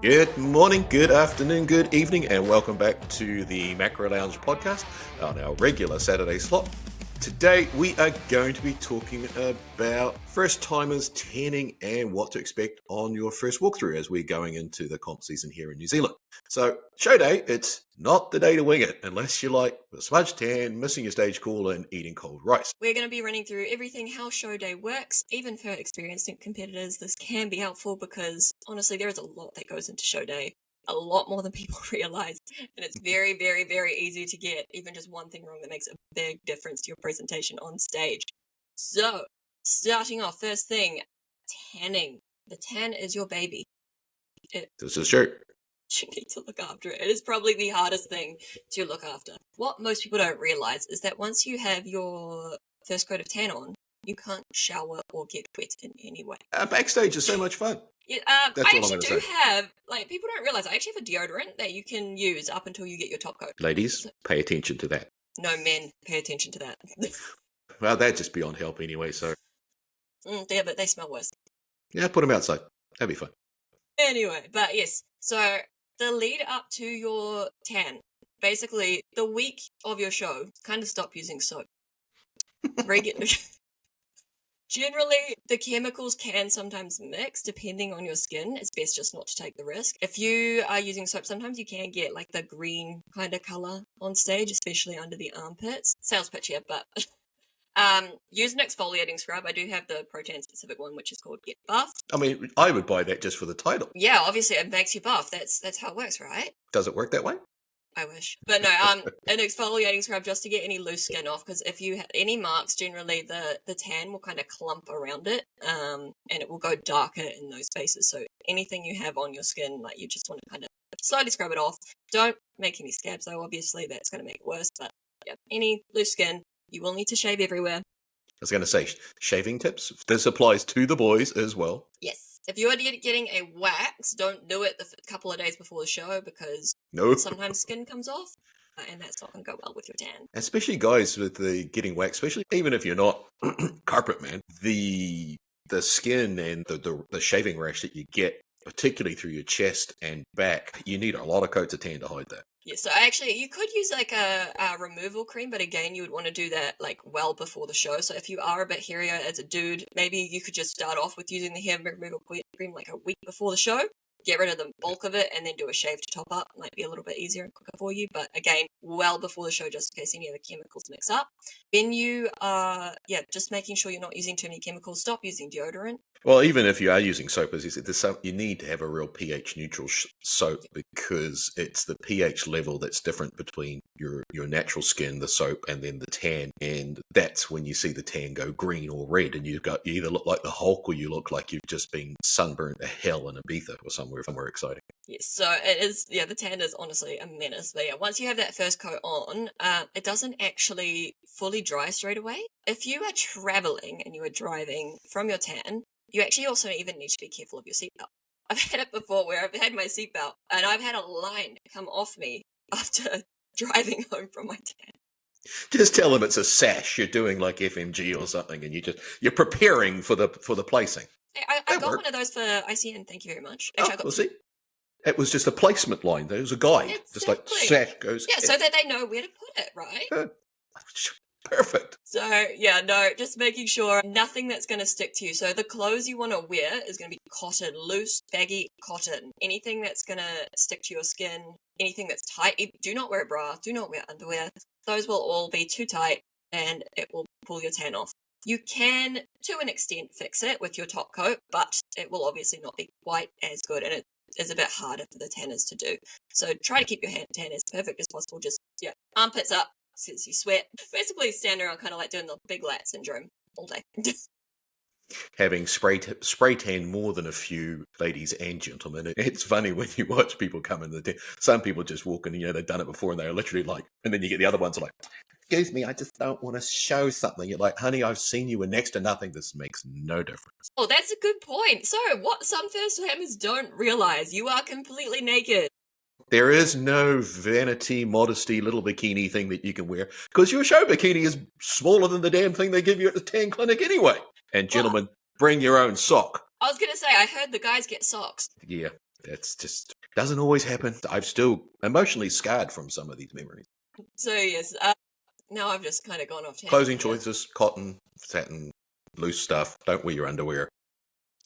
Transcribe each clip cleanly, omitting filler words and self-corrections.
Good morning, good afternoon, good evening, and welcome back to the Macro Lounge podcast on our regular Saturday slot. Today we are going to be talking about first-timers tanning and what to expect on your first walkthrough as we're going into the comp season here in New Zealand. So, show day, it's not the day to wing it unless you like a smudge tan, missing your stage call, and eating cold rice. We're going to be running through everything how show day works. Even for experienced competitors, this can be helpful because honestly, there is a lot that goes into show day. A lot more than people realize. And it's very, very, very easy to get even just one thing wrong that makes a big difference to your presentation on stage. So, starting off, first thing, tanning. The tan is your baby. This is true. You need to look after it. It is probably the hardest thing to look after. What most people don't realize is that once you have your first coat of tan on, you can't shower or get wet in any way. Backstage is so much fun. Yeah, That's I all I'm actually gonna do say. have, people don't realize, I actually have a deodorant that you can use up until you get your top coat. Ladies, pay attention to that. No, men, pay attention to that. Well, that'd just be on help anyway, so Yeah, but they smell worse. yeah, put them outside. That'd be fun. Anyway, but yes, so the lead up to your tan, basically the week of your show, kind of stop using soap. Generally, the chemicals can sometimes mix depending on your skin. It's best just not to take the risk. If you are using soap, sometimes you can get like the green kind of color on stage, especially under the armpits. Sales pitch here, but use an exfoliating scrub. I do have the protein specific one, which is called Get Buffed. I mean, I would buy that just for the title. Yeah, obviously it makes you buff. That's how it works, right? Does it work that way? I wish. But no, an exfoliating scrub just to get any loose skin off, because if you have any marks, generally the tan will kind of clump around it, and it will go darker in those spaces. So anything you have on your skin, like you just want to kind of slowly scrub it off. Don't make any scabs though, obviously that's going to make it worse, but yeah, any loose skin, you will need to shave everywhere. I was going to say, shaving tips. This applies to the boys as well. Yes. If you are getting a wax, don't do it the couple of days before the show because sometimes skin comes off and that's not going to go well with your tan. Especially guys with the getting wax, especially even if you're not carpet man, the skin and the shaving rash that you get, particularly through your chest and back, you need a lot of coats of tan to hide that. Yeah, so actually you could use like a removal cream, but again, you would want to do that like well before the show. So if you are a bit hairier as a dude, maybe you could just start off with using the hair removal cream like a week before the show, get rid of the bulk of it, and then do a shave to top up. Might be a little bit easier and quicker for you, but again, well before the show, just in case any of the chemicals mix up. Then you are, just making sure you're not using too many chemicals. Stop using deodorant. Well, even if you are using soap, as you said, you need to have a real pH neutral soap because it's the pH level that's different between your natural skin, the soap, and then the tan. And that's when you see the tan go green or red, and you either look like the Hulk or you look like you've just been sunburned to hell in Ibiza or somewhere exciting. Yes, so it is, the tan is honestly a menace. But yeah, once you have that first coat on, it doesn't actually fully dry straight away. If you are traveling and you are driving from your tan, you actually also even need to be careful of your seatbelt. I've had it before where I've had my seatbelt and I've had a line come off me after driving home from my tan. Just tell them it's a sash. You're doing like FMG or something, and you're preparing for the placing. I got one of those for ICN. Thank you very much. Actually, see, it was just a placement line. There was a guide, exactly. just like sash goes. Yeah, so that they know where to put it, right? Perfect. So, just making sure nothing that's going to stick to you. So the clothes you want to wear is going to be cotton, loose, baggy cotton. Anything that's going to stick to your skin, anything that's tight, do not wear a bra, do not wear underwear. Those will all be too tight and it will pull your tan off. You can, to an extent, fix it with your top coat, but it will obviously not be quite as good and it is a bit harder for the tanners to do. So try to keep your tan as perfect as possible. Just, armpits up. Since you sweat, basically stand around kind of like doing the big lat syndrome all day. Having spray tan more than a few ladies and gentlemen. It's funny when you watch people come in the tan. Some people just walk in, they've done it before and they're literally like, and then you get the other ones are like, excuse me, I just don't want to show something. You're like, honey, I've seen you in next to nothing. This makes no difference. Oh, that's a good point. So what some first timers don't realize, you are completely naked. There is no vanity, modesty, little bikini thing that you can wear because your show bikini is smaller than the damn thing they give you at the tan clinic anyway. And gentlemen, bring your own sock. I was going to say, I heard the guys get socks. Yeah, that's just Doesn't always happen. I'm still emotionally scarred from some of these memories. So yes, now I've just kind of gone off tangent. Clothing choices, cotton, satin, loose stuff. Don't wear your underwear.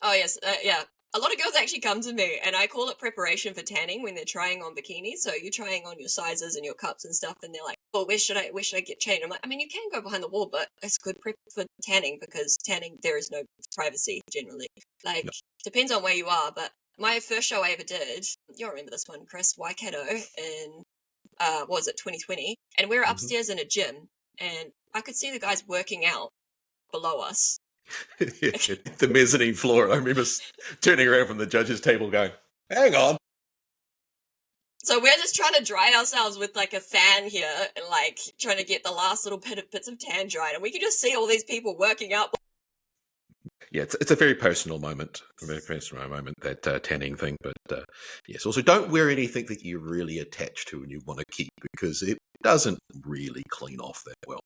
Oh yes, yeah. A lot of girls actually come to me, and I call it preparation for tanning when they're trying on bikinis. So you're trying on your sizes and your cups and stuff, and they're like, "Well, where should I get changed?" I'm like, I mean, you can go behind the wall, but it's good prep for tanning because tanning there is no privacy generally. Like depends on where you are, but my first show I ever did, you'll remember this one, Chris, Waikato in what was it 2020, and we were upstairs in a gym, and I could see the guys working out below us. The mezzanine floor. I remember turning around from the judge's table going, hang on. So we're just trying to dry ourselves with like a fan here and like trying to get the last little bits of tan dried, and we can just see all these people working out. Yeah, it's a very personal moment, that tanning thing. But yes, also don't wear anything that you're really attached to and you want to keep because it doesn't really clean off that well.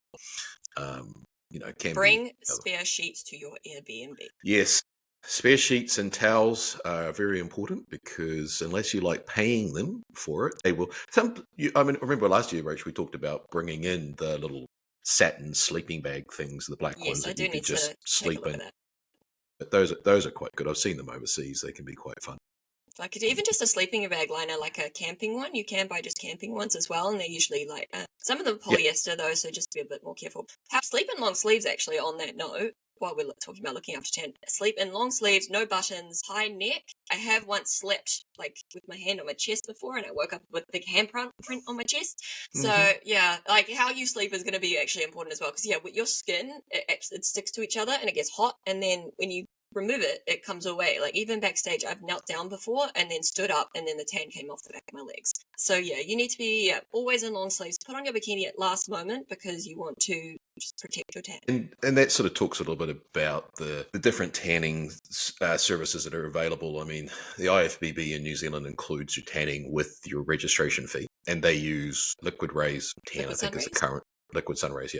Bring spare sheets to your Airbnb. Yes, spare sheets and towels are very important because unless you like paying them for it, they will. I remember last year, Rach, we talked about bringing in the little satin sleeping bag things, the black ones that you could just sleep in. But those are quite good. I've seen them overseas. They can be quite fun. Like even just a sleeping bag liner, like a camping one. You can buy just camping ones as well, and they're usually like some of them polyester though, so just be a bit more careful. Sleep in long sleeves actually. On that note, while we're talking about looking after tan, sleep in long sleeves, no buttons, high neck. I have once slept like with my hand on my chest before, and I woke up with a big handprint on my chest. So yeah, like how you sleep is going to be actually important as well, because with your skin, it sticks to each other and it gets hot, and then when you remove it, it comes away. Like even backstage, I've knelt down before and then stood up, and then the tan came off the back of my legs. So yeah, you need to be always in long sleeves. Put on your bikini at last moment because you want to just protect your tan. And that sort of talks a little bit about the different tanning services that are available. I mean, the IFBB in New Zealand includes your tanning with your registration fee, and they use liquid rays tan. I think is the current liquid sun rays,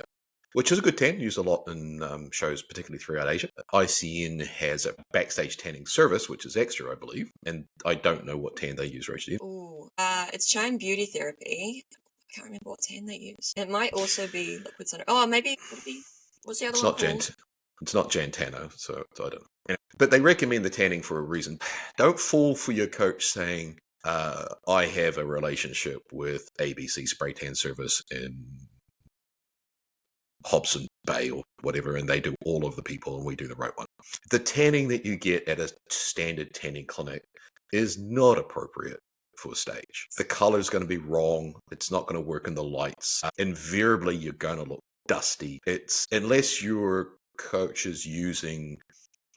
which is a good tan, used a lot in shows, particularly throughout Asia. ICN has a backstage tanning service, which is extra, I believe, and I don't know what tan they use, Rachel. Oh, it's Shine Beauty Therapy. I can't remember what tan they use. It might also be liquid sun. Oh, maybe it could be. What's the other one called? It's not Jantano, so I don't know. But they recommend the tanning for a reason. Don't fall for your coach saying, I have a relationship with ABC Spray Tan Service in Hobson Bay or whatever, and they do all of the people and we do the right one. The tanning that you get at a standard tanning clinic is not appropriate for stage. The color is going to be wrong. It's not going to work in the lights. Invariably, you're going to look dusty. It's unless your coach is using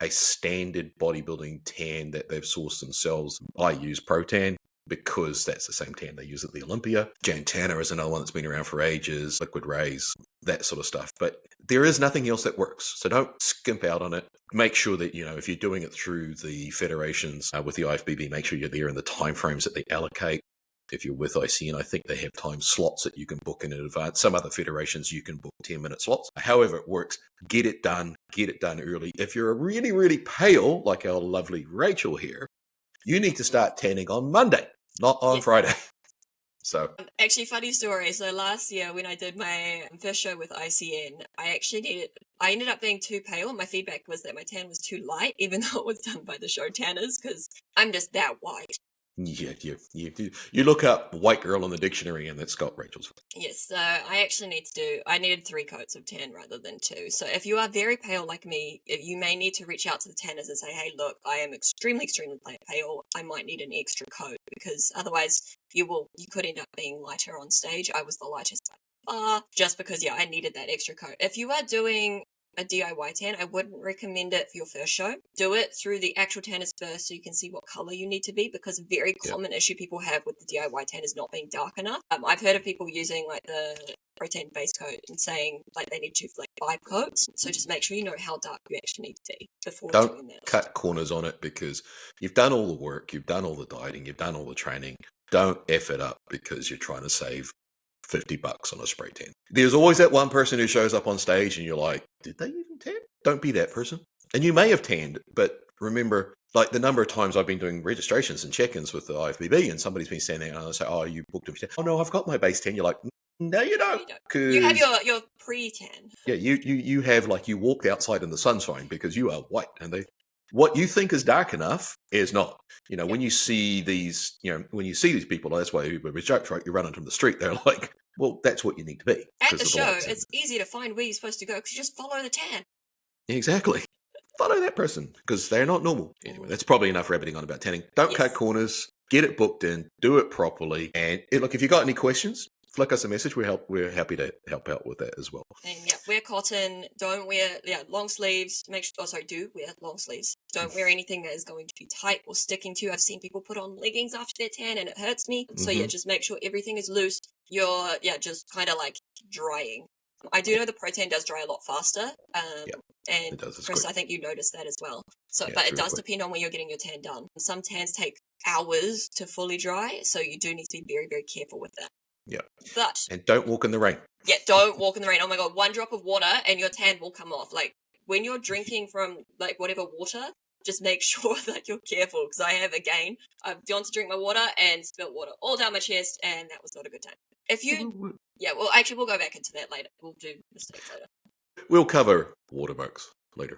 a standard bodybuilding tan that they've sourced themselves. I use Pro Tan because that's the same tan they use at the Olympia. Jantana is another one that's been around for ages, liquid rays, that sort of stuff. But there is nothing else that works. So don't skimp out on it. Make sure that, if you're doing it through the federations with the IFBB, make sure you're there in the timeframes that they allocate. If you're with ICN, I think they have time slots that you can book in advance. Some other federations, you can book 10-minute slots. However it works, get it done early. If you're really, really pale, like our lovely Rachel here, you need to start tanning on Monday, not on Friday. So, actually, funny story. So last year when I did my first show with ICN, I ended up being too pale. My feedback was that my tan was too light, even though it was done by the show tanners, because I'm just that white. Yeah, you look up white girl in the dictionary and that's got Rachel's. Yes, so I needed 3 coats of tan rather than 2. So if you are very pale like me, you may need to reach out to the tanners and say, hey, look, I am extremely, extremely pale. I might need an extra coat, because otherwise you could end up being lighter on stage. I was the lightest by far, just because, I needed that extra coat. If you are doing a DIY tan, I wouldn't recommend it for your first show. Do it through the actual tanners first so you can see what color you need to be, because a very common issue people have with the DIY tan is not being dark enough. I've heard of people using like the Pro-Tan base coat and saying like they need to like 5 coats. So just make sure you know how dark you actually need to be before doing that. Don't cut corners on it, because you've done all the work, you've done all the dieting, you've done all the training. Don't F it up because you're trying to save $50 on a spray tan. There's always that one person who shows up on stage and you're like, did they even tan? Don't be that person. And you may have tanned, but remember, like the number of times I've been doing registrations and check-ins with the IFBB, and somebody's been standing there and I say, "Oh, you booked him." Oh no, I've got my base 10. You're like, "No, you don't." You have Because your pre-10. yeah, you have like you walked outside in the sunshine because you are white, and what you think is dark enough is not. When you see these, when you see these people, that's why everybody's jokes, right? You run into the street, they're like, well, that's what you need to be. At the show, it's easy to find where you're supposed to go because you just follow the tan. Exactly. Follow that person because they're not normal. Anyway, that's probably enough rabbiting on about tanning. Don't cut corners. Get it booked in. Do it properly. And look, if you got any questions, flick us a message. We're happy to help out with that as well. And wear cotton. Don't wear long sleeves. Do wear long sleeves. Don't wear anything that is going to be tight or sticking to you. I've seen people put on leggings after their tan and it hurts me. So just make sure everything is loose. You're just kind of like drying. I do know the pro tan does dry a lot faster. And it does. Chris, I think you noticed that as well. So, but it does depend on when you're getting your tan done. Some tans take hours to fully dry, so you do need to be very, very careful with that. Yeah. And don't walk in the rain. Yeah, don't walk in the rain. Oh my God, one drop of water and your tan will come off. Like when you're drinking from like whatever water, just make sure that you're careful because I've gone to drink my water and spilled water all down my chest and that was not a good time. We'll go back into that later. We'll do mistakes later. We'll cover watermarks later.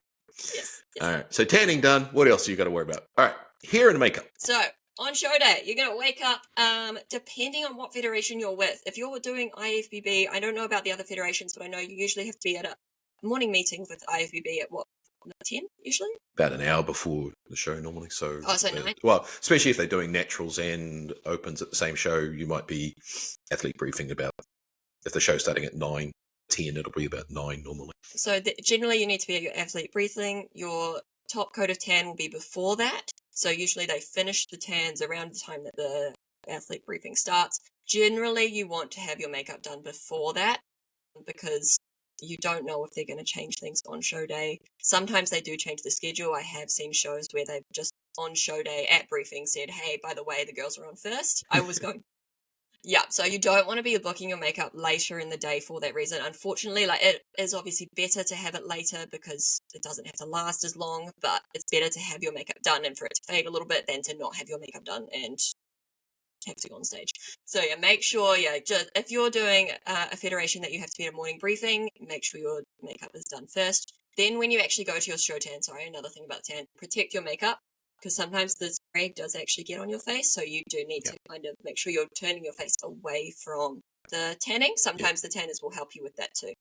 Yes. All right. So tanning done. What else you got to worry about? All right. Hair and makeup. So on show day, you're going to wake up, depending on what federation you're with. If you're doing IFBB, I don't know about the other federations, but I know you usually have to be at a morning meeting with IFBB at 10 usually? About an hour before the show normally. So 9? Well, especially if they're doing naturals and opens at the same show, you might be athlete briefing about, if the show's starting at 9, 10, it'll be about 9 normally. So generally you need to be at your athlete briefing. Your top coat of tan will be before that. So usually they finish the tans around the time that the athlete briefing starts. Generally you want to have your makeup done before that because you don't know if they're going to change things on show day. Sometimes they do change the schedule. I have seen shows where they've just on show day at briefing said, hey, by the way, the girls are on first. I was going... Yeah, so you don't want to be booking your makeup later in the day for that reason. Unfortunately, it is obviously better to have it later because it doesn't have to last as long, but it's better to have your makeup done and for it to fade a little bit than to not have your makeup done and have to go on stage. So make sure, just if you're doing a federation that you have to be at a morning briefing, make sure your makeup is done first. Then when you actually go to your show tan, another thing about tan, protect your makeup. Because sometimes the spray does actually get on your face, so you do need to kind of make sure you're turning your face away from the tanning. Sometimes the tanners will help you with that too.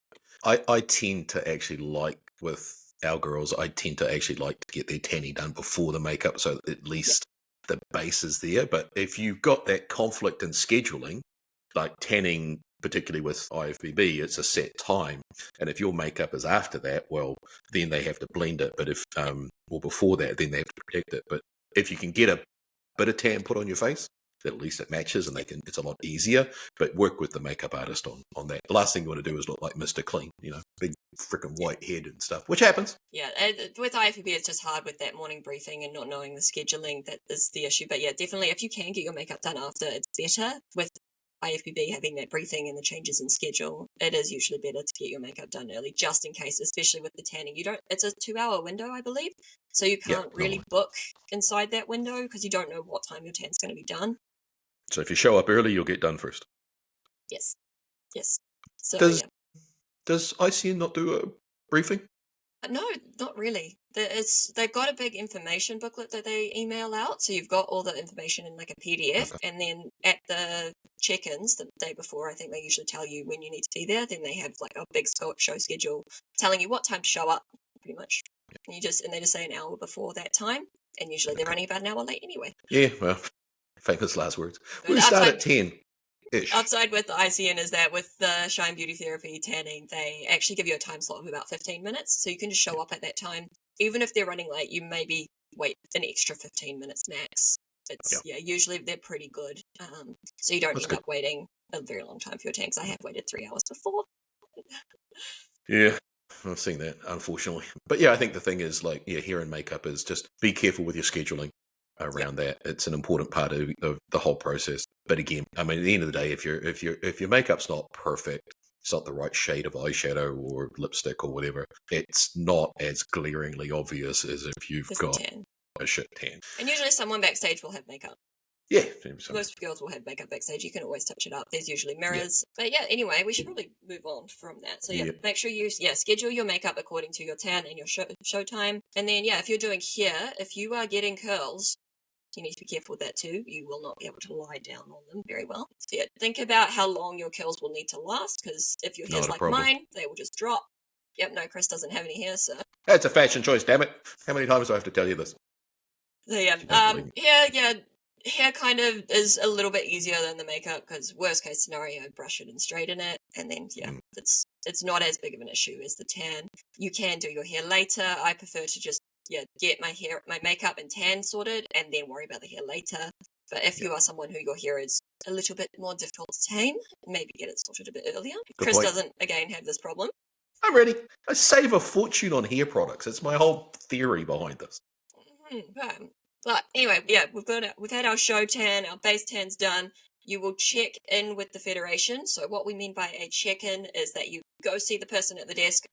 I tend to actually with our girls, I tend to actually like to get their tanning done before the makeup, so at least the base is there. But if you've got that conflict in scheduling, like tanning, particularly with IFBB, it's a set time. And if your makeup is after that, well, then they have to blend it. But if, or before that, then they have to protect it. But if you can get a bit of tan put on your face, at least it matches and it's a lot easier. But work with the makeup artist on that. The last thing you want to do is look like Mr. Clean, big freaking white head and stuff, which happens. Yeah, with IFBB, it's just hard with that morning briefing and not knowing the scheduling. That is the issue. But definitely if you can get your makeup done after, it's better. With IFBB having that briefing and the changes in schedule, it is usually better to get your makeup done early, just in case, especially with the tanning. It's a 2-hour window, I believe, so you can't really book inside that window because you don't know what time your tan's going to be done. So if you show up early, you'll get done first. Yes. So, does ICN not do a briefing? No, not really. They've got a big information booklet that they email out, so you've got all the information in like a PDF, and then at the check-ins the day before, I think they usually tell you when you need to be there. Then they have like a big show schedule telling you what time to show up, pretty much. And they just say an hour before that time, and usually they're running about an hour late anyway. Yeah, well, famous last words. We start at 10. Upside with the ICN is that with the Shine Beauty Therapy tanning, they actually give you a time slot of about 15 minutes. So you can just show up at that time. Even if they're running late, you maybe wait an extra 15 minutes max. Usually they're pretty good. So you don't end up waiting a very long time for your tan, because I have waited 3 hours before. Yeah, I've seen that, unfortunately. But I think the thing is hair and makeup is just be careful with your scheduling around that. It's an important part of the whole process. But again, I mean, at the end of the day, if your makeup's not perfect, it's not the right shade of eyeshadow or lipstick or whatever, it's not as glaringly obvious as if you've got a shit tan. And usually someone backstage will have makeup. Yeah. Most girls will have makeup backstage. You can always touch it up. There's usually mirrors. But yeah, anyway, we should probably move on from that. So yeah, make sure you schedule your makeup according to your tan and your show time. And then if you're doing hair, if you are getting curls, you need to be careful with that too. You will not be able to lie down on them very well. So yeah, think about how long your curls will need to last, because if your hair's like mine, they will just drop. Yep, no, Chris doesn't have any hair, so. That's a fashion choice, damn it. How many times do I have to tell you this? So hair kind of is a little bit easier than the makeup, because worst case scenario, brush it and straighten it, and then it's not as big of an issue as the tan. You can do your hair later. I prefer to just get my makeup and tan sorted, and then worry about the hair later. But if you are someone who your hair is a little bit more difficult to tame, maybe get it sorted a bit earlier. Chris doesn't again have this problem. I'm ready. I save a fortune on hair products. It's my whole theory behind this. But anyway, we've had our show tan, our base tan's done. You will check in with the federation. So what we mean by a check-in is that you go see the person at the desk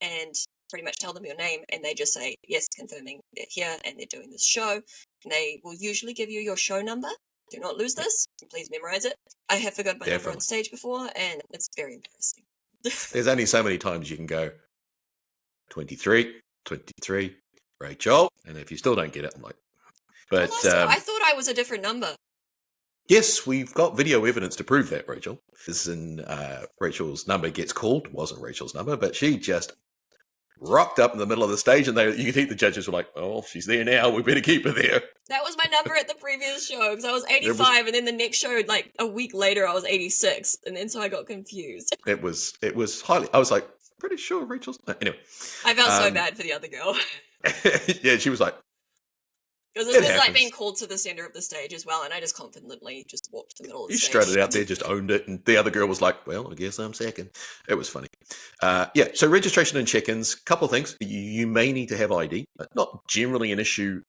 and pretty much tell them your name, and they just say, yes, confirming they're here and they're doing this show. And they will usually give you your show number. Do not lose this. Please memorize it. I have forgotten my number on stage before, and it's very embarrassing. There's only so many times you can go 23, Rachel, and if you still don't get it, I'm like, but I thought I was a different number. Yes, we've got video evidence to prove that, Rachel. This in Rachel's number gets called. It wasn't Rachel's number, but she just rocked up in the middle of the stage, and you could think the judges were like, "Oh, she's there now. We better keep her there." That was my number at the previous show, because I was 85, and then the next show, like a week later, I was 86, and then so I got confused. It was highly. I was like, pretty sure Rachel's. Anyway, I felt so bad for the other girl. Yeah, she was like. Because this was like being called to the center of the stage as well, and I just confidently just walked to the middle of the stage. You strutted out there, just owned it, and the other girl was like, well, I guess I'm second. It was funny. So registration and check-ins, couple of things. You may need to have ID. Not generally an issue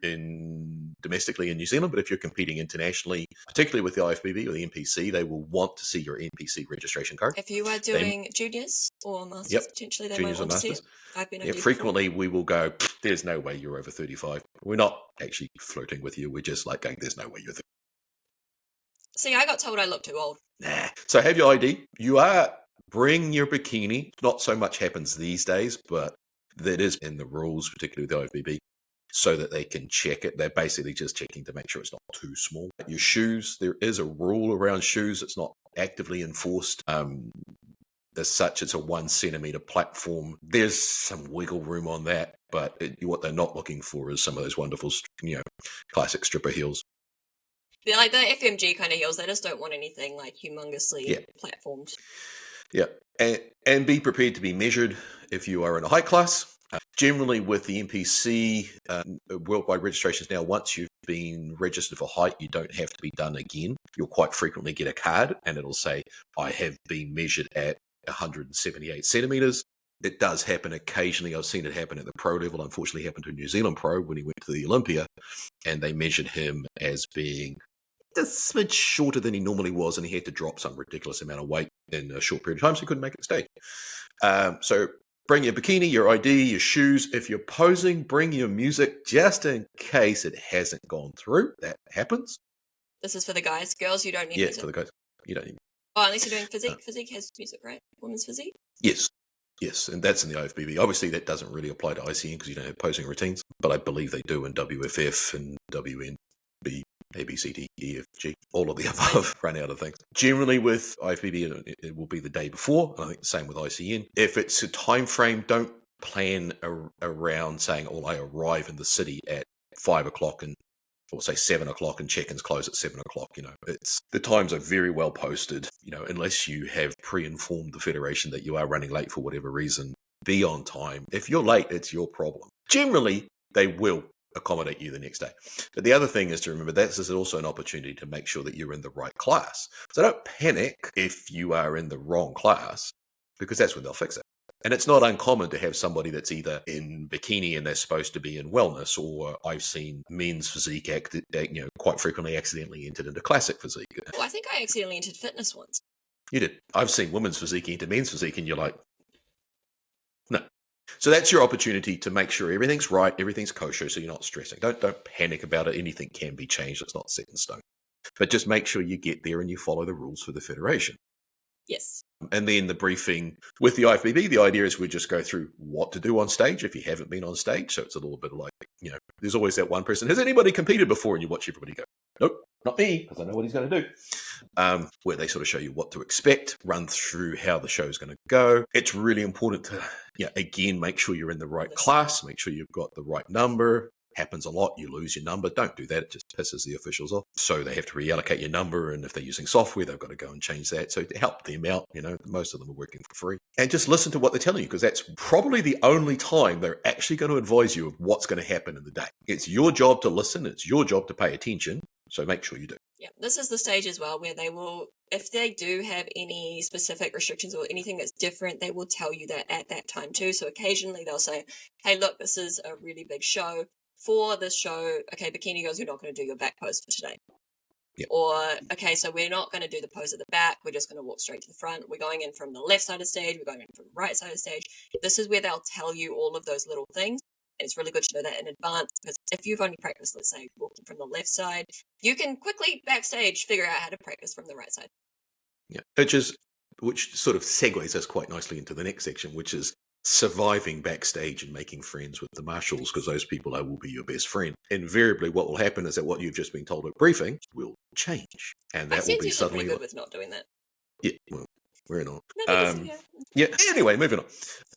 domestically in New Zealand, but if you're competing internationally, particularly with the IFBB or the NPC, they will want to see your NPC registration card. If you are doing juniors or masters, potentially they might want to see it. I've been frequently we will go, there's no way you're over 35. We're not actually flirting with you. We're just like going, there's no way you're 35. See, I got told I look too old. Nah. So have your ID. Bring your bikini. Not so much happens these days, but that is in the rules, particularly with the IFBB, so that they can check it. They're basically just checking to make sure it's not too small. Your shoes, there is a rule around shoes. It's not actively enforced. As such, it's a 1 centimeter platform. There's some wiggle room on that, but what they're not looking for is some of those wonderful, classic stripper heels. They're like the FMG kind of heels. They just don't want anything like humongously platformed. Yeah, and be prepared to be measured if you are in a high class. Generally, with the NPC worldwide registrations now, once you've been registered for height, you don't have to be done again. You'll quite frequently get a card, and it'll say, I have been measured at 178 centimeters. It does happen occasionally. I've seen it happen at the pro level. Unfortunately, it happened to New Zealand pro when he went to the Olympia, and they measured him as being a smidge shorter than he normally was, and he had to drop some ridiculous amount of weight in a short period of time, so he couldn't make it stage. So bring your bikini, your ID, your shoes. If you're posing, bring your music just in case it hasn't gone through. That happens. This is for the guys. Girls, you don't need music. Yeah, for the guys. You don't need music. Oh, unless you're doing physique. Physique has music, right? Women's physique? Yes, and that's in the IFBB. Obviously, that doesn't really apply to ICN because you don't have posing routines, but I believe they do in WFF and WNB, ABCD, EFG, all of the above. Run out of things. Generally, with IFBB, it will be the day before. I think the same with ICN. If it's a time frame, don't plan around saying, "Oh, I arrive in the city at 5 o'clock and." Or say 7 o'clock and check-ins close at 7 o'clock. It's the times are very well posted. Unless you have pre-informed the federation that you are running late for whatever reason, be on time. If you're late, it's your problem. Generally, they will accommodate you the next day. But the other thing is to remember this is also an opportunity to make sure that you're in the right class. So don't panic if you are in the wrong class, because that's when they'll fix it. And it's not uncommon to have somebody that's either in bikini and they're supposed to be in wellness, or I've seen men's physique quite frequently accidentally entered into classic physique. Well, I think I accidentally entered fitness once. You did. I've seen women's physique into men's physique, and you're like, no. So that's your opportunity to make sure everything's right, everything's kosher, so you're not stressing. Don't panic about it. Anything can be changed. It's not set in stone. But just make sure you get there and you follow the rules for the federation. Yes. And then the briefing with the IFBB, the idea is we just go through what to do on stage if you haven't been on stage. So it's a little bit like, there's always that one person. Has anybody competed before? And you watch everybody go, nope, not me, because I know what he's going to do. Where they sort of show you what to expect, run through how the show's going to go. It's really important to, again, make sure you're in the right class, make sure you've got the right number. Happens a lot. You lose your number. Don't do that. It just pisses the officials off. So they have to reallocate your number. And if they're using software, they've got to go and change that. So to help them out, most of them are working for free. And just listen to what they're telling you, because that's probably the only time they're actually going to advise you of what's going to happen in the day. It's your job to listen. It's your job to pay attention. So make sure you do. Yeah, this is the stage as well where they will, if they do have any specific restrictions or anything that's different, they will tell you that at that time too. So occasionally they'll say, hey, look, this is a really big show. For this show, okay, bikini girls, you're not going to do your back pose for today. Yep. Or, okay, so we're not going to do the pose at the back. We're just going to walk straight to the front. We're going in from the left side of stage. We're going in from the right side of stage. This is where they'll tell you all of those little things. And it's really good to know that in advance, because if you've only practiced, let's say, walking from the left side, you can quickly backstage figure out how to practice from the right side. Yeah, which sort of segues us quite nicely into the next section, which is surviving backstage and making friends with the marshals, because those people will be your best friend. Invariably, what will happen is that what you've just been told at briefing will change, and that will be suddenly good with not doing that. Yeah, well, we're not. Yeah. Anyway, moving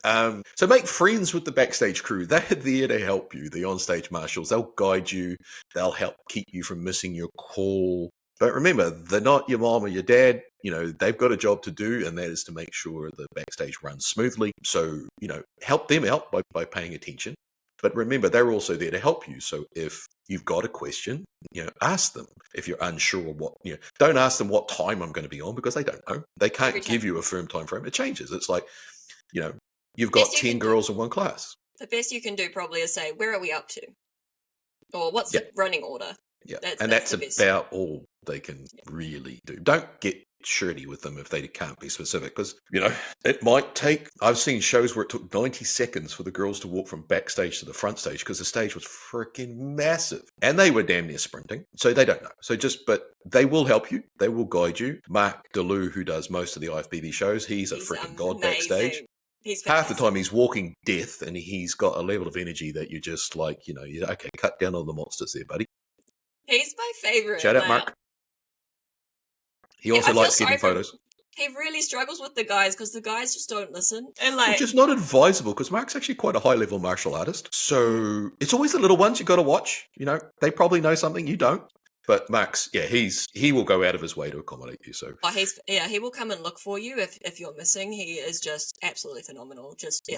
on. So make friends with the backstage crew. They're there to help you. The onstage marshals, they'll guide you. They'll help keep you from missing your call. But remember, they're not your mom or your dad. They've got a job to do, and that is to make sure the backstage runs smoothly. So, help them out by paying attention. But remember, they're also there to help you. So if you've got a question, ask them. If you're unsure what, don't ask them what time I'm going to be on, because they don't know. They can't give you a firm time frame. It changes. It's like, you've got 10 girls in one class. The best you can do probably is say, where are we up to? Or what's the running order? Yeah, that's about all they can really do. Don't get shirty with them if they can't be specific, because, it might take, I've seen shows where it took 90 seconds for the girls to walk from backstage to the front stage because the stage was freaking massive and they were damn near sprinting. So they don't know. But they will help you. They will guide you. Mark DeLu, who does most of the IFBB shows, he's a freaking god backstage. Half the time he's walking death, and he's got a level of energy that you're just like, okay, cut down on the monsters there, buddy. He's my favorite. Shout out, Mark. He also likes getting photos. He really struggles with the guys because the guys just don't listen. And which is not advisable, because Mark's actually quite a high-level martial artist. So it's always the little ones you got to watch. They probably know something you don't. But Max, he will go out of his way to accommodate you. So he will come and look for you if you're missing. He is just absolutely phenomenal. Just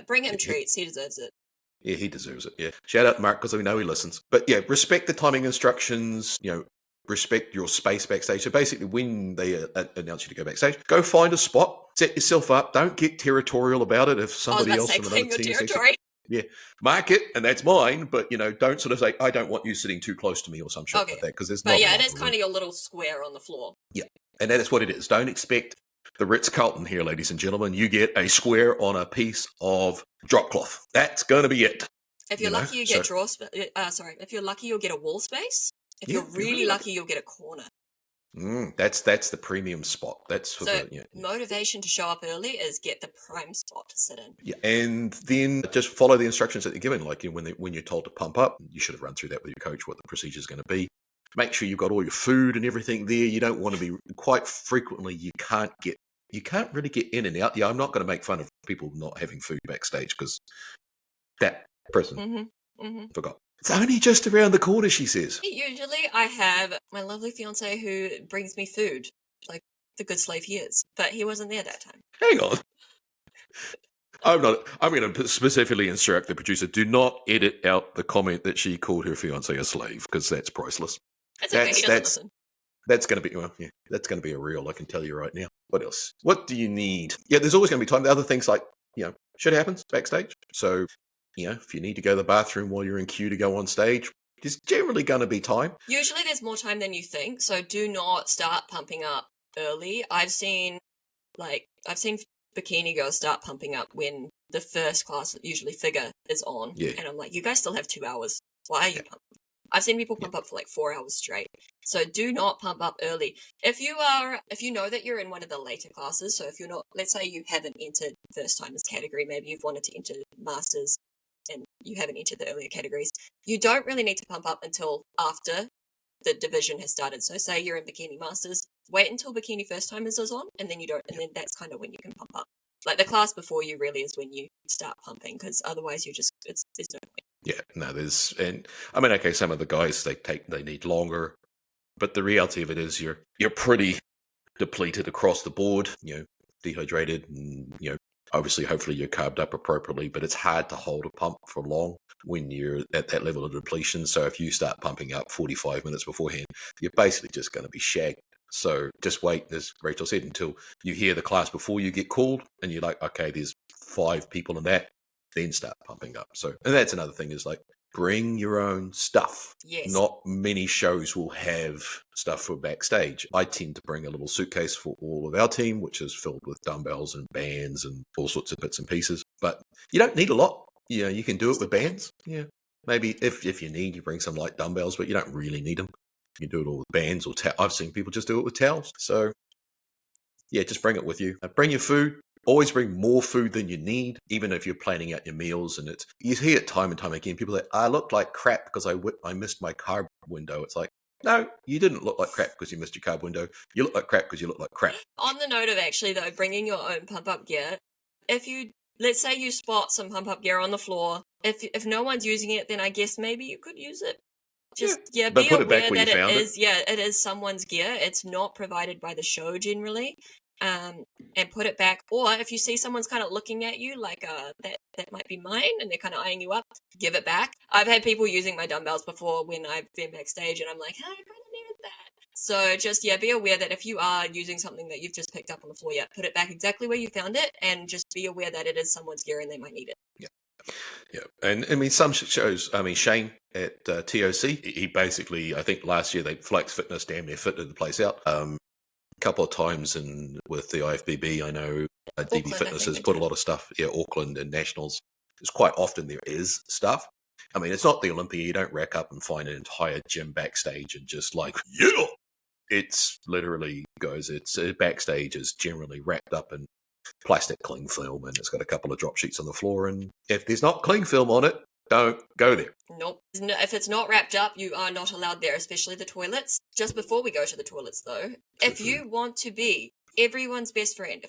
bring him treats. He deserves it. Yeah, he deserves it. Yeah, shout out to Mark, because we know he listens. But respect the timing instructions. Respect your space backstage. So basically, when they announce you to go backstage, go find a spot, set yourself up. Don't get territorial about it. If somebody else from another team says, mark it, and that's mine. But don't sort of say, I don't want you sitting too close to me or some shit like that, because there's not. But it is kind of your little square on the floor. Yeah, and that is what it is. Don't expect the Ritz-Carlton here, ladies and gentlemen. You get a square on a piece of drop cloth. That's going to be it. If you're lucky, you get If you're lucky, you'll get a wall space. If you're really lucky, you'll get a corner. That's the premium spot. That's for motivation to show up early is get the prime spot to sit in. Yeah, and then just follow the instructions that they're given. Like when you're told to pump up, you should have run through that with your coach, what the procedure is going to be. Make sure you've got all your food and everything there. You don't want to be, quite frequently, you can't really get in and out. Yeah, I'm not going to make fun of people not having food backstage, because that person forgot. It's only just around the corner, she says. Usually I have my lovely fiance who brings me food, like the good slave he is, but he wasn't there that time. Hang on. I'm going to specifically instruct the producer, do not edit out the comment that she called her fiance a slave, because that's priceless. That's okay, he doesn't listen. That's going to be, that's going to be a reel, I can tell you right now. What else? What do you need? Yeah, there's always going to be time. The other things like, shit happens backstage. So, if you need to go to the bathroom while you're in queue to go on stage, there's generally going to be time. Usually there's more time than you think. So do not start pumping up early. I've seen bikini girls start pumping up when the first class, usually figure, is on. Yeah. And I'm like, you guys still have 2 hours. Why are you pumping? I've seen people pump up for like 4 hours straight. So do not pump up early. If you know that you're in one of the later classes, so if you're not, let's say you haven't entered first timers category, maybe you've wanted to enter masters and you haven't entered the earlier categories, you don't really need to pump up until after the division has started. So say you're in bikini masters, wait until bikini first timers is on, and then then that's kind of when you can pump up. Like the class before you really is when you start pumping, because otherwise there's no point. Yeah, no, and I mean, okay, some of the guys they need longer, but the reality of it is you're pretty depleted across the board, dehydrated, and obviously, hopefully you're carved up appropriately, but it's hard to hold a pump for long when you're at that level of depletion. So if you start pumping up 45 minutes beforehand, you're basically just going to be shagged. So just wait, as Rachel said, until you hear the class before you get called, and you're like, okay, there's 5 people in that. Then start pumping up. So, and that's another thing is like, bring your own stuff. Yes. Not many shows will have stuff for backstage. I tend to bring a little suitcase for all of our team, which is filled with dumbbells and bands and all sorts of bits and pieces. But you don't need a lot. You can do it with bands. Yeah. Maybe if you need, you bring some light dumbbells, but you don't really need them. You can do it all with bands or I've seen people just do it with towels. So yeah, just bring it with you. Bring your food. Always bring more food than you need, even if you're planning out your meals. And you hear it time and time again. People that I look like crap because I missed my carb window. It's like, no, you didn't look like crap because you missed your carb window. You look like crap because you look like crap. On the note of actually though, bringing your own pump up gear, let's say you spot some pump up gear on the floor, if no one's using it, then I guess maybe you could use it. Be put it aware back where that you found it is someone's gear. It's not provided by the show generally. And put it back. Or if you see someone's kind of looking at you like that might be mine, and they're kind of eyeing you up, give it back. I've had people using my dumbbells before when I've been backstage, and I'm like, hey, I kind of needed that. So just be aware that if you are using something that you've just picked up on the floor, put it back exactly where you found it, and just be aware that it is someone's gear and they might need it. Yeah, and I mean some shows. I mean Shane at TOC, he basically, I think last year they Flex Fitness damn near fitted the place out. Couple of times with the IFBB, I know DB Fitness has put a lot of stuff. Yeah, Auckland and Nationals. It's quite often there is stuff. I mean, it's not the Olympia. You don't rack up and find an entire gym backstage and just like, yeah. It's literally it's backstage is generally wrapped up in plastic cling film, and it's got a couple of drop sheets on the floor. And if there's not cling film on it, don't go there. Nope. If it's not wrapped up, you are not allowed there, especially the toilets. Just before we go to the toilets, though, if you want to be everyone's best friend,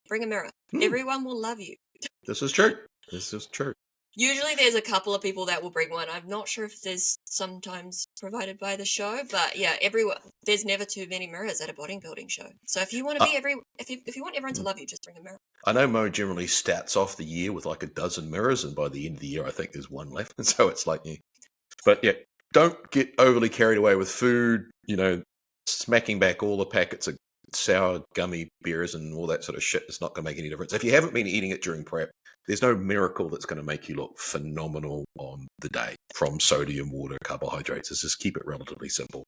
bring a mirror. Everyone will love you. This is true. This is true. Usually there's a couple of people that will bring one. I'm not sure if there's sometimes provided by the show, but yeah, there's never too many mirrors at a bodybuilding show. So if you want to be if you want everyone to love you, just bring a mirror. I know Mo generally stats off the year with like a dozen mirrors, and by the end of the year, I think there's one left. And so it's like, but yeah, don't get overly carried away with food. Smacking back all the packets of sour gummy beers and all that sort of shit is not going to make any difference. If you haven't been eating it during prep, there's no miracle that's going to make you look phenomenal on the day from sodium, water, carbohydrates. It's just keep it relatively simple.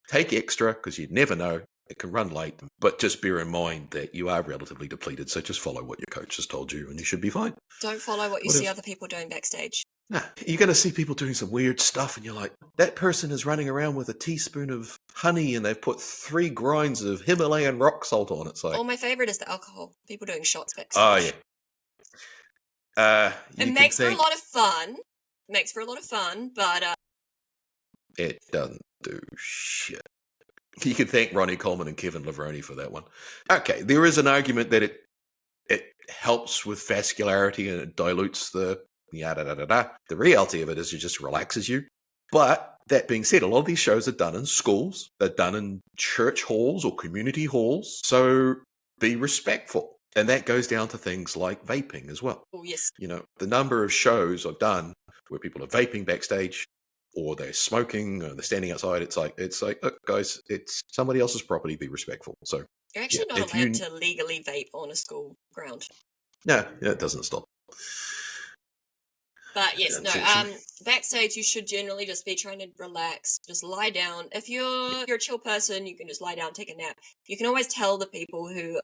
Take extra because you never know. It can run late, but just bear in mind that you are relatively depleted. So just follow what your coach has told you and you should be fine. Don't follow what you see other people doing backstage. Nah, you're going to see people doing some weird stuff and you're like, that person is running around with a teaspoon of honey and they've put 3 grinds of Himalayan rock salt on it. It's like, my favorite is the alcohol. People doing shots backstage. Oh, yeah. It makes for a lot of fun. But it doesn't do shit. You can thank Ronnie Coleman and Kevin Lavroni for that one. Okay, there is an argument that it helps with vascularity and it dilutes the yada-da-da-da. The reality of it is it just relaxes you. But that being said, a lot of these shows are done in schools. They're done in church halls or community halls. So be respectful. And that goes down to things like vaping as well. Oh, yes. The number of shows I've done where people are vaping backstage or they're smoking or they're standing outside. It's like, look, guys, it's somebody else's property. Be respectful. So you're actually not allowed to legally vape on a school ground. No, it doesn't stop. But yes, backstage you should generally just be trying to relax, just lie down. If you're a chill person, you can just lie down, take a nap. You can always tell the people who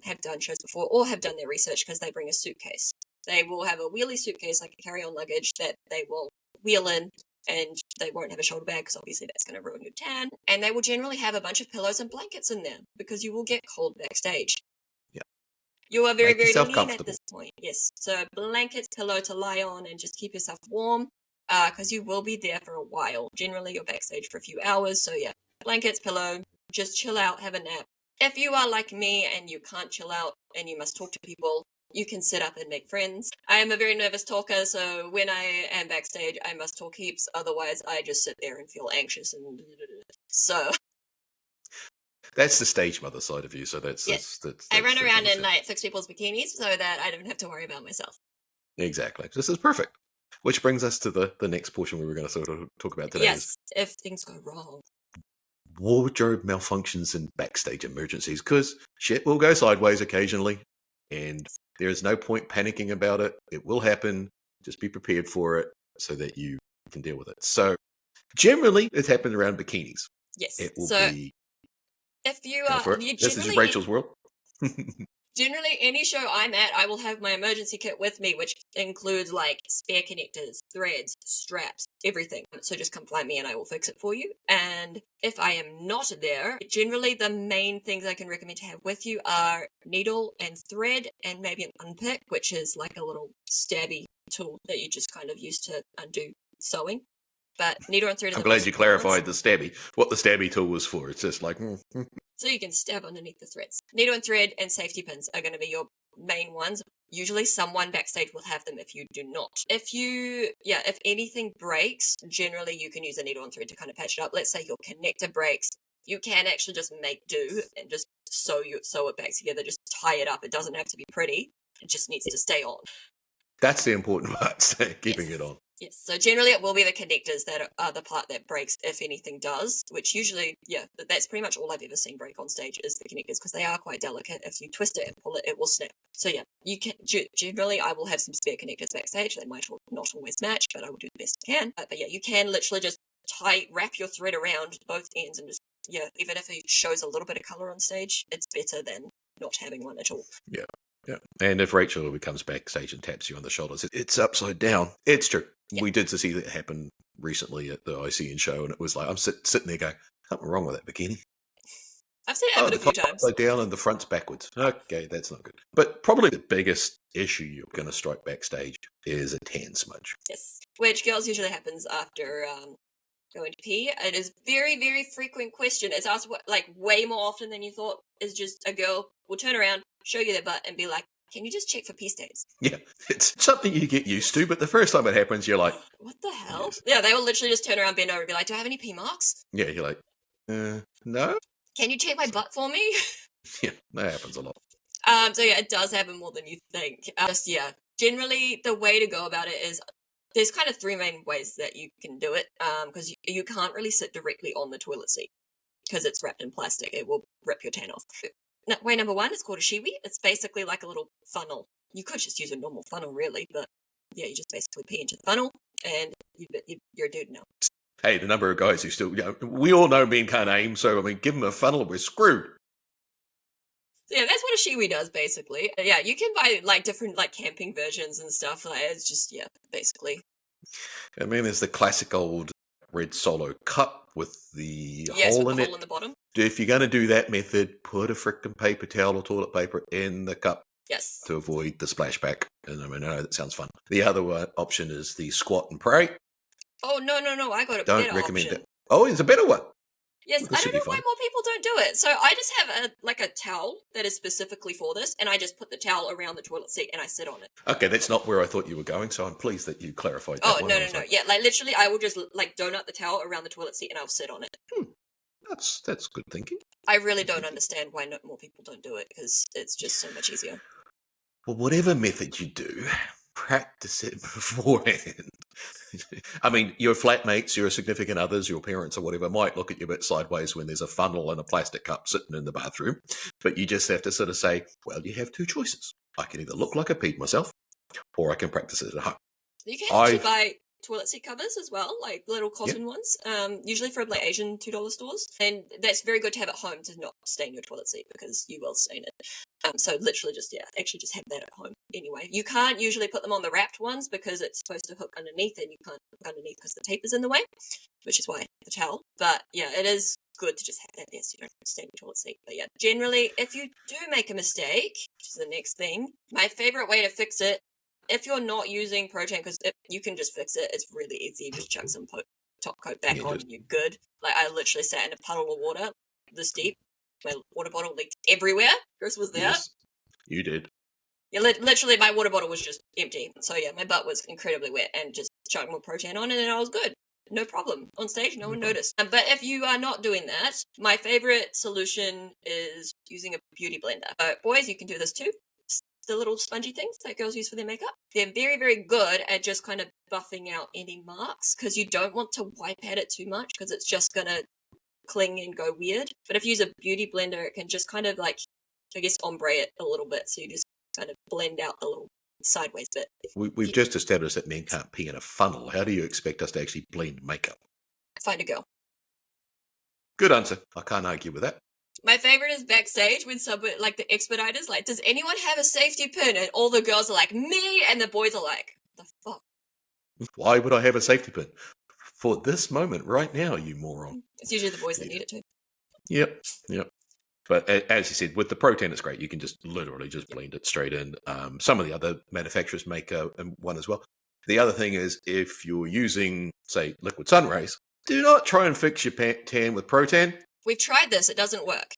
have done shows before or have done their research because they bring a suitcase. They will have a wheelie suitcase, like a carry-on luggage, that they will wheel in, and they won't have a shoulder bag because obviously that's going to ruin your tan. And they will generally have a bunch of pillows and blankets in there because you will get cold backstage. Yeah. You are very, Make very yourself lean comfortable. at this point. Yes. So blankets, pillow to lie on, and just keep yourself warm because you will be there for a while. Generally, you're backstage for a few hours. So yeah, blankets, pillow, just chill out, have a nap. If you are like me and you can't chill out and you must talk to people, you can sit up and make friends. I am a very nervous talker, so when I am backstage, I must talk heaps. Otherwise, I just sit there and feel anxious and so. That's the stage mother side of you. So that's I run around in it. like fix people's bikinis so that I don't have to worry about myself. Exactly. This is perfect. Which brings us to the next portion we were going to sort of talk about today. Yes, if things go wrong. Wardrobe malfunctions and backstage emergencies, because shit will go sideways occasionally, and there is no point panicking about it. It will happen. Just be prepared for it so that you can deal with it. So generally, it happens around bikinis. Yes. It will so be. if you Go for are, it. This is Rachel's world. Generally, any show I'm at, I will have my emergency kit with me, which includes like spare connectors, threads, straps, everything. So just come find me and I will fix it for you. And if I am not there, generally the main things I can recommend to have with you are needle and thread and maybe an unpick, which is like a little stabby tool that you just kind of use to undo sewing. But needle and thread is I'm glad you clarified the stabby. What the stabby tool was for. It's just like... So you can stab underneath the threads. Needle and thread and safety pins are going to be your main ones. Usually someone backstage will have them if you do not. If anything breaks, generally you can use a needle and thread to kind of patch it up. Let's say your connector breaks. You can actually just make do and just sew it back together. Just tie it up. It doesn't have to be pretty. It just needs to stay on. That's the important part, keeping it on. Yes, so generally it will be the connectors that are the part that breaks if anything does, which usually, that's pretty much all I've ever seen break on stage is the connectors because they are quite delicate. If you twist it and pull it, it will snap. So yeah, you can generally I will have some spare connectors backstage. They might not always match, but I will do the best I can. But yeah, you can literally just wrap your thread around both ends and just, even if it shows a little bit of colour on stage, it's better than not having one at all. Yeah. Yeah, and if Rachel comes backstage and taps you on the shoulders, it's upside down. It's true. Yeah. We did see that happen recently at the ICN show, and it was like, I'm sitting there going, something wrong with that bikini. I've seen it happen a few times. Upside down and the front's backwards. Okay, that's not good. But probably the biggest issue you're going to strike backstage is a tan smudge. Yes, which girls usually happens after going to pee. It is very, very frequent question. It's asked way more often than you thought. Is just a girl will turn around, show you their butt, and be like, "Can you just check for pee stains?" Yeah, it's something you get used to, but the first time it happens, you're like, "What the hell?" Yes. Yeah, they will literally just turn around, bend over, and be like, "Do I have any pee marks?" Yeah, you're like, no. Can you check my butt for me? Yeah, that happens a lot. So yeah, it does happen more than you think. Generally the way to go about it is there's kind of three main ways that you can do it. Because you can't really sit directly on the toilet seat because it's wrapped in plastic. It will rip your tan off. Way number one is called a shiwi. It's basically like a little funnel. You could just use a normal funnel, really, but yeah, you just basically pee into the funnel, and you're a dude now. Hey, the number of guys who still, we all know men can't aim, so I mean, give them a funnel, we're screwed. So yeah, that's what a shiwi does, basically. Yeah, you can buy like different like camping versions and stuff. Like it's just basically. I mean, there's the classic old red Solo cup with the hole in the it. Hole in the bottom. If you're going to do that method, put a frickin' paper towel or toilet paper in the cup. Yes. To avoid the splashback. And I mean, I know that sounds fun. The other option is the squat and pray. Oh, no, I got a Don't better recommend option. it. Oh, it's a better one. Yes, I don't know why more people don't do it. So I just have a towel that is specifically for this, and I just put the towel around the toilet seat and I sit on it. Okay, that's not where I thought you were going, so I'm pleased that you clarified that. Oh, no. Yeah, like literally I will just like donut the towel around the toilet seat and I'll sit on it. That's good thinking. I really don't understand why more people don't do it because it's just so much easier. Well, whatever method you do, practice it beforehand. I mean, your flatmates, your significant others, your parents or whatever might look at you a bit sideways when there's a funnel and a plastic cup sitting in the bathroom, but you just have to sort of say, well, you have two choices. I can either look like I peed myself or I can practice it at home. You can actually buy toilet seat covers as well, like little cotton ones, usually from like Asian $2 stores. And that's very good to have at home to not stain your toilet seat because you will stain it. So literally just, actually just have that at home anyway. You can't usually put them on the wrapped ones because it's supposed to hook underneath, and you can't hook underneath because the tape is in the way, which is why the towel. But yeah, it is good to just have that there so you don't have to stay in the toilet seat. But yeah, generally, if you do make a mistake, which is the next thing, my favorite way to fix it, if you're not using protein, because you can just fix it, it's really easy. You just chuck some top coat back on and you're good. Like, I literally sat in a puddle of water this deep. My water bottle leaked everywhere. Chris was there. Yes, you did. Yeah, literally my water bottle was just empty. So yeah, my butt was incredibly wet, and just chucked more protein on, and then I was good. No problem. On stage, no one noticed. But if you are not doing that, my favorite solution is using a beauty blender. Boys, you can do this too. The little spongy things that girls use for their makeup. They're very, very good at just kind of buffing out any marks, because you don't want to wipe at it too much, because it's just going to cling and go weird. But if you use a beauty blender, it can just kind of like, I guess, ombre it a little bit, so you just kind of blend out the little sideways bit. We've just established that men can't pee in a funnel. How do you expect us to actually blend makeup? Find a girl. Good answer. I can't argue with that. My favorite is Backstage with like the expediters. Like, does anyone have a safety pin? And all the girls are like, me, and the boys are like, the fuck? Why would I have a safety pin? For this moment right now, you moron. It's usually the boys that need it too. Yep. But as you said, with the protein, it's great. You can just literally just blend it straight in. Some of the other manufacturers make one as well. The other thing is, if you're using, say, liquid sun rays, do not try and fix your tan with protein. We've tried this. It doesn't work.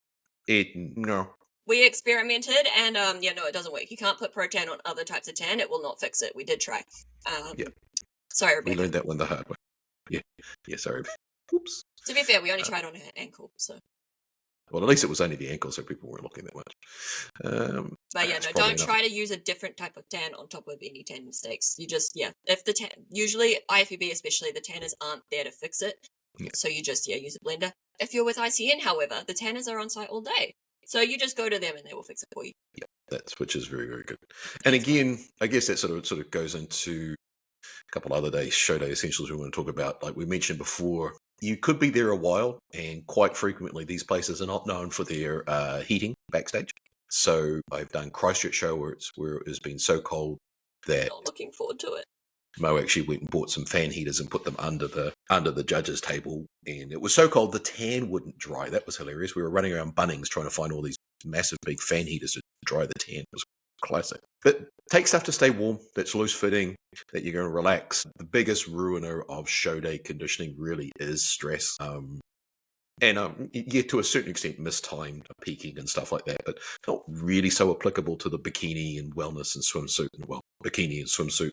No. We experimented, and no, it doesn't work. You can't put protein on other types of tan. It will not fix it. We did try. Yeah. Sorry, Rebecca. We learned that one the hard way. Yeah, sorry. Oops. To be fair, we only tried on her ankle, so. Well, at least it was only the ankle, so people weren't looking that much. But yeah, no, don't try to use a different type of tan on top of any tan mistakes. You just, if the tan, usually IFBB especially, the tanners aren't there to fix it. Yeah. So you just, use a blender. If you're with ICN, however, the tanners are on site all day. So you just go to them and they will fix it for you. Yeah, which is very, very good. And again, I guess that sort of goes into a couple other show day essentials we want to talk about. Like we mentioned before, you could be there a while, and quite frequently these places are not known for their heating backstage. So I've done Christchurch show where it has been so cold that not looking forward to it. Mo actually went and bought some fan heaters and put them under the judges' table, and it was so cold the tan wouldn't dry. That was hilarious. We were running around Bunnings trying to find all these massive big fan heaters to dry the tan. It was classic. But take stuff to stay warm, that's loose fitting, that you're going to relax. The biggest ruiner of show day conditioning really is stress. And to a certain extent, mistimed peaking and stuff like that, but not really so applicable to the bikini and wellness and swimsuit and bikini and swimsuit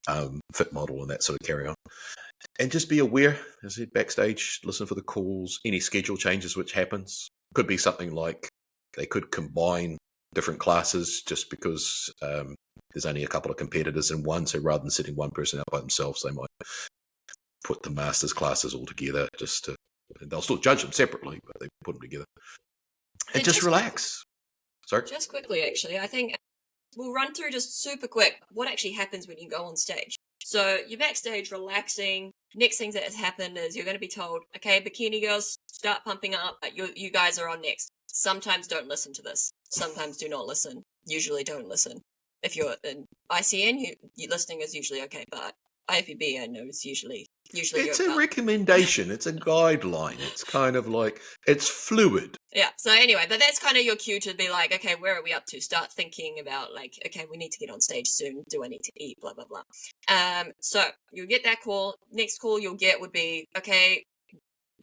and fit model and that sort of carry on. And just be aware, as I said, backstage, listen for the calls, any schedule changes which happens. Could be something like they could combine different classes just because there's only a couple of competitors in one, so rather than sitting one person out by themselves, they might put the masters classes all together just to. They'll still judge them separately, but they put them together. And just relax. Sorry? Just quickly, actually, I think we'll run through just super quick what actually happens when you go on stage. So you're backstage relaxing. Next thing that has happened is you're going to be told, okay, bikini girls, start pumping up. You guys are on next. Sometimes don't listen to this. Sometimes do not listen. Usually don't listen. If you're in ICN, you listening is usually okay, but IFBB, I know, is usually it's a recommendation. It's a guideline. It's kind of like, it's fluid. Yeah. So anyway, but that's kind of your cue to be like, okay, where are we up to? Start thinking about like, okay, we need to get on stage soon. Do I need to eat? Blah, blah, blah. So you'll get that call. Next call you'll get would be, okay,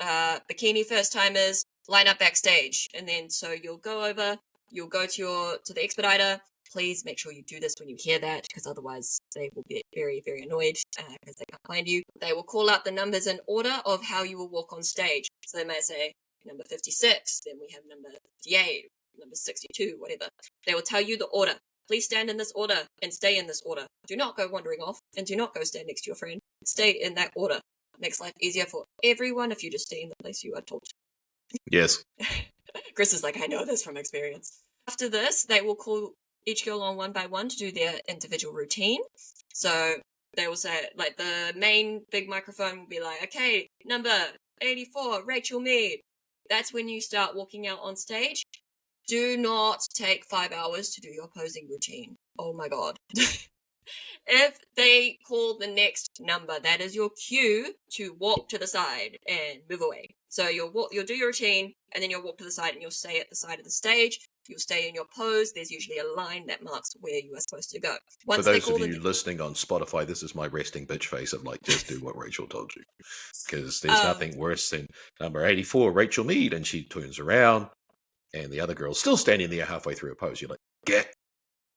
bikini first timers, line up backstage. And then so you'll go to the expediter. Please make sure you do this when you hear that, because otherwise they will get very, very annoyed because they can't find you. They will call out the numbers in order of how you will walk on stage. So they may say number 56, then we have number 58, number 62, whatever. They will tell you the order. Please stand in this order and stay in this order. Do not go wandering off, and do not go stand next to your friend. Stay in that order. It makes life easier for everyone if you just stay in the place you are told to. Yes. Chris is like, I know this from experience. After this, they will call each girl on one by one to do their individual routine. So they will say, like, the main big microphone will be like, okay, number 84, Rachel Mead. That's when you start walking out on stage. Do not take 5 hours to do your posing routine. Oh my god. If they call the next number, that is your cue to walk to the side and move away. So you'll do your routine, and then you'll walk to the side, and you'll stay at the side of the stage. You'll stay in your pose. There's usually a line that marks where you are supposed to go. For those of you listening on Spotify, this is my resting bitch face of like, just do what Rachel told you. Because there's nothing worse than number 84, Rachel Mead, and she turns around, and the other girl's still standing there halfway through a pose. You're like, get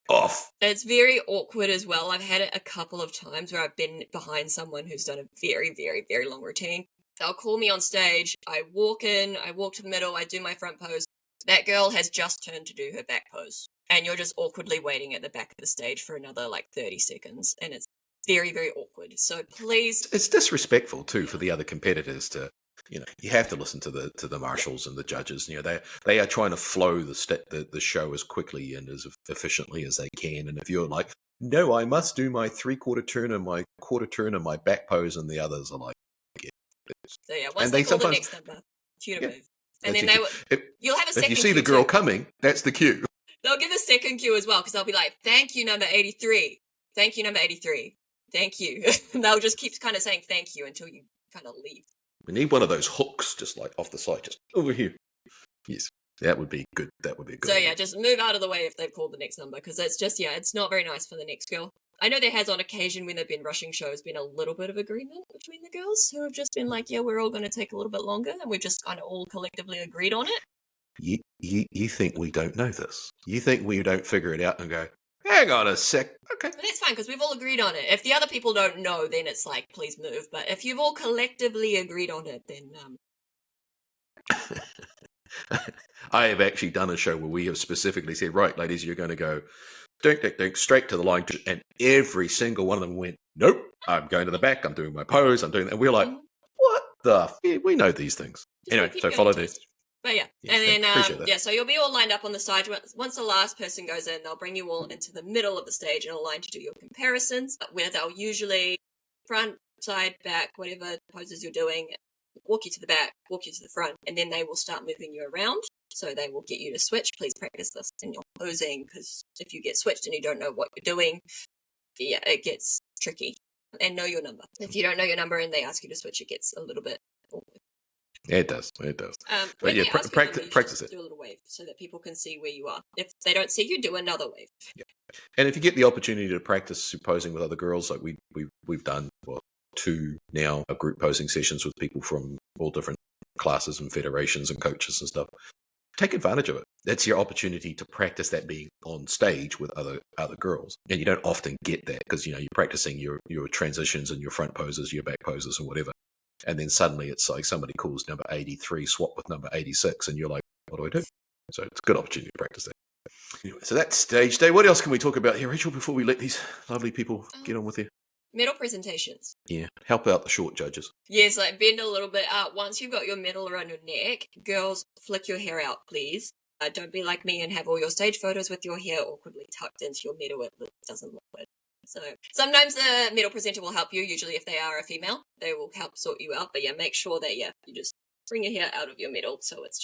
off. It's very awkward as well. I've had it a couple of times where I've been behind someone who's done a very, very, very long routine. They'll call me on stage. I walk in, I walk to the middle, I do my front pose. That girl has just turned to do her back pose. And you're just awkwardly waiting at the back of the stage for another 30 seconds. And it's very, very awkward. So please. It's disrespectful too for the other competitors to, you have to listen to the marshals and the judges. They are trying to flow the show as quickly and as efficiently as they can. And if you're like, no, I must do my 3/4 turn and my quarter turn and my back pose, and the others are like, yeah. So yeah, once they call the next number, cue to move. And then you'll have a second If you see the girl too. coming, that's the cue. They'll give a second cue as well, because they'll be like, thank you, number 83. Thank you, number 83. Thank you. And they'll just keep kind of saying thank you until you kind of leave. We need one of those hooks just like off the side, just over here. Yes, that would be good. That would be good. So yeah, just move out of the way if they've called the next number, because it's just, it's not very nice for the next girl. I know there has on occasion when they've been rushing shows been a little bit of agreement between the girls who have just been like, yeah, we're all going to take a little bit longer, and we've just kind of all collectively agreed on it. You think we don't know this? You think we don't figure it out and go, hang on a sec. Okay. But that's fine, because we've all agreed on it. If the other people don't know, then it's like, please move. But if you've all collectively agreed on it, then... I have actually done a show where we have specifically said, right, ladies, you're going to go dink, straight to the line. And every single one of them went, nope, I'm going to the back. I'm doing my pose. I'm doing that. And we're like, what the? We know these things. Anyway, so follow this. But yeah, and then, so you'll be all lined up on the side. Once the last person goes in, they'll bring you all into the middle of the stage in a line to do your comparisons, where they'll usually front, side, back, whatever poses you're doing, walk you to the back, walk you to the front, and then they will start moving you around. So they will get you to switch. Please practice this in your posing, because if you get switched and you don't know what you're doing, it gets tricky. And know your number. If you don't know your number and they ask you to switch, it gets a little bit awkward. It does. But yeah, practice it. Do a little wave so that people can see where you are. If they don't see you, do another wave. Yeah. And if you get the opportunity to practice posing with other girls, like we've done 2 now group posing sessions with people from all different classes and federations and coaches and stuff. Take advantage of it. That's your opportunity to practice that being on stage with other girls. And you don't often get that because you're practicing your transitions and your front poses, your back poses and whatever. And then suddenly it's like somebody calls number 83, swap with number 86, and you're like, what do I do? So it's a good opportunity to practice that. Anyway, so that's stage day. What else can we talk about here, Rachel, before we let these lovely people get on with their medal presentations? Yeah, help out the short judges. Yes, bend a little bit out. Once you've got your medal around your neck, girls, flick your hair out, please. Don't be like me and have all your stage photos with your hair awkwardly tucked into your medal. It doesn't look good. So sometimes the medal presenter will help you. Usually if they are a female, they will help sort you out. But yeah, make sure that, you just bring your hair out of your medal so it's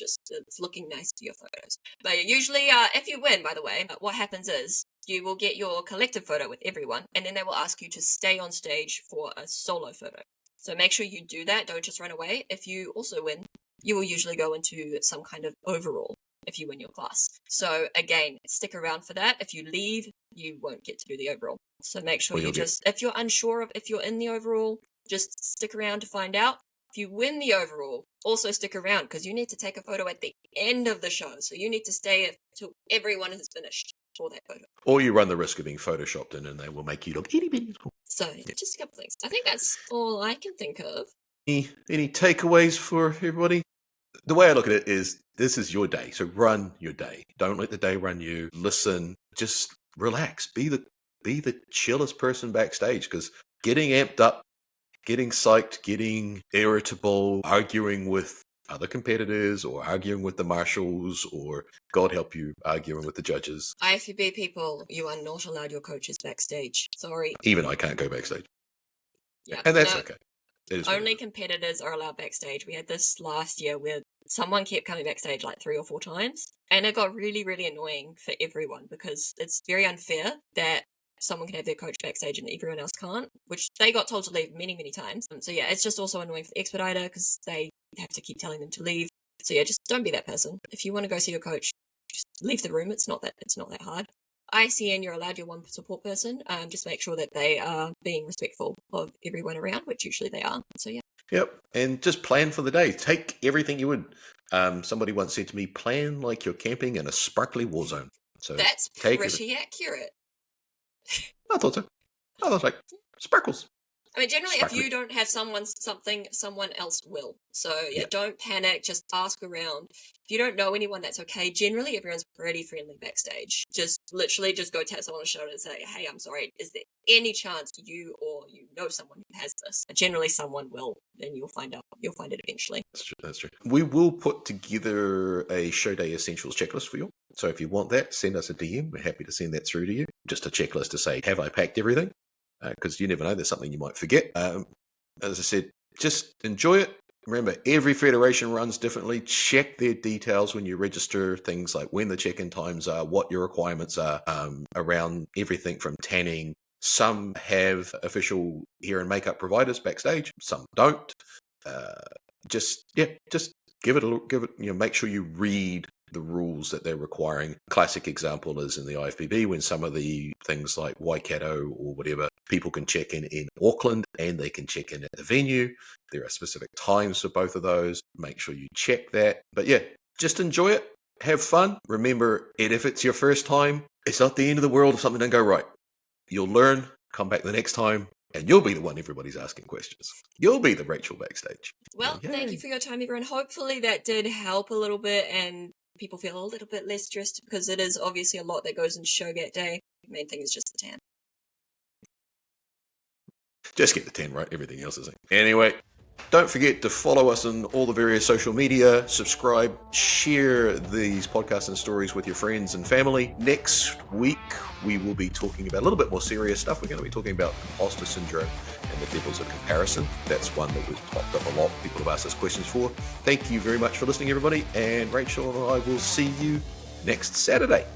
looking nice to your photos. But usually if you win, by the way, what happens is you will get your collective photo with everyone, and then they will ask you to stay on stage for a solo photo. So make sure you do that. Don't just run away. If you also win, you will usually go into some kind of overall if you win your class. So again, stick around for that. If you leave, you won't get to do the overall. So make sure if you're unsure of if you're in the overall, just stick around to find out. If you win the overall, also stick around because you need to take a photo at the end of the show. So you need to stay until everyone has finished for that photo. Or you run the risk of being photoshopped in and they will make you look itty bitty. So just a couple things. I think that's all I can think of. Any takeaways for everybody? The way I look at it is this is your day. So run your day. Don't let the day run you. Listen, just relax. Be the chillest person backstage because getting amped up, getting psyched, getting irritable, arguing with other competitors or arguing with the marshals or, God help you, arguing with the judges. IFBB people, you are not allowed your coaches backstage. Sorry. Even I can't go backstage. Yeah, and that's okay. Only competitors are allowed backstage. We had this last year where someone kept coming backstage like 3 or 4 times, and it got really, really annoying for everyone because it's very unfair that someone can have their coach backstage and everyone else can't, which they got told to leave many, many times. So yeah, it's just also annoying for the expediter because they have to keep telling them to leave. So yeah, just don't be that person. If you want to go see your coach, just leave the room. It's not that hard. ICN, you're allowed your one support person. Just make sure that they are being respectful of everyone around, which usually they are. So yeah. Yep, and just plan for the day. Take everything you would. Somebody once said to me, plan like you're camping in a sparkly war zone. So that's pretty accurate. I thought so. I was like, sparkles. I mean, generally, Sparkly. if you don't have someone else will. So, yeah, don't panic. Just ask around. If you don't know anyone, that's okay. Generally, everyone's pretty friendly backstage. Just literally just go tap someone on the shoulder and say, hey, I'm sorry. Is there any chance you know someone who has this? Generally, someone will. Then you'll find out. You'll find it eventually. That's true. We will put together a show day essentials checklist for you. So if you want that, send us a DM. We're happy to send that through to you. Just a checklist to say, have I packed everything? Because you never know, there's something you might forget. As I said, just enjoy it. Remember, every federation runs differently. Check their details when you register, things like when the check-in times are, what your requirements are around everything from tanning. Some have official hair and makeup providers backstage. Some don't. Just give it a look. Make sure you read the rules that they're requiring. Classic example is in the IFBB when some of the things like Waikato or whatever, people can check in Auckland and they can check in at the venue. There are specific times for both of those. Make sure you check that. But yeah, just enjoy it. Have fun. Remember, and if it's your first time, it's not the end of the world if something doesn't go right. You'll learn, come back the next time, and you'll be the one everybody's asking questions. You'll be the Rachel backstage. Well, thank you for your time, everyone. Hopefully that did help a little bit and people feel a little bit less stressed because it is obviously a lot that goes into show that day. The main thing is just the tan. Just get the 10 right. Everything else isn't. Anyway, don't forget to follow us on all the various social media, subscribe, share these podcasts and stories with your friends and family. Next week, we will be talking about a little bit more serious stuff. We're going to be talking about imposter syndrome and the devils of comparison. That's one that was popped up a lot. People have asked us questions for. Thank you very much for listening, everybody. And Rachel and I will see you next Saturday.